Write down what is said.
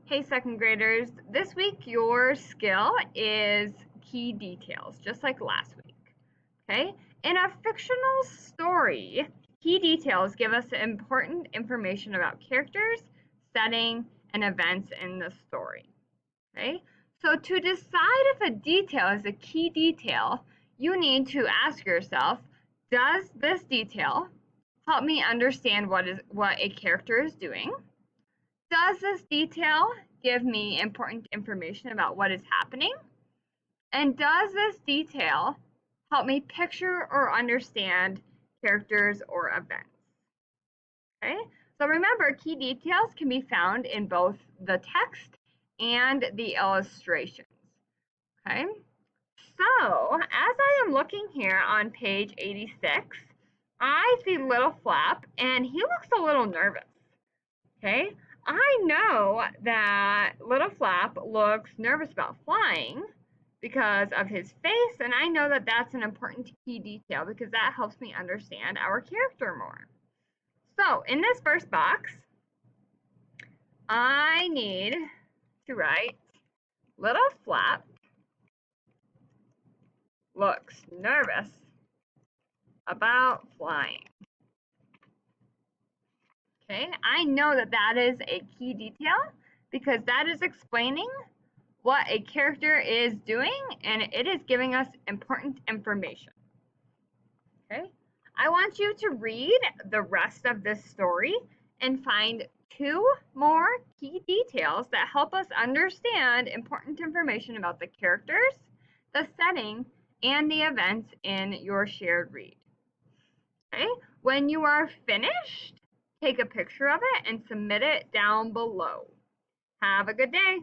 Hey, second graders. This week, your skill is key details, just like last week. Okay? In a fictional story, key details give us important information about characters, setting, and events in the story. Okay? So, to decide if a detail is a key detail, you need to ask yourself, does this detail help me understand what a character is doing? Does this detail give me important information about what is happening? And does this detail help me picture or understand characters or events? Okay, so remember, key details can be found in both the text and the illustrations. Okay, so as I am looking here on page 86, I see Little Flap, and he looks a little nervous. Okay, I know that Little Flap looks nervous about flying because of his face, and I know that that's an important key detail because that helps me understand our character more. So in this first box, I need to write Little Flap looks nervous about flying. Okay, I know that that is a key detail because that is explaining what a character is doing, and it is giving us important information. Okay, I want you to read the rest of this story and find 2 more key details that help us understand important information about the characters, the setting, and the events in your shared read. Okay, when you are finished, take a picture of it and submit it down below. Have a good day.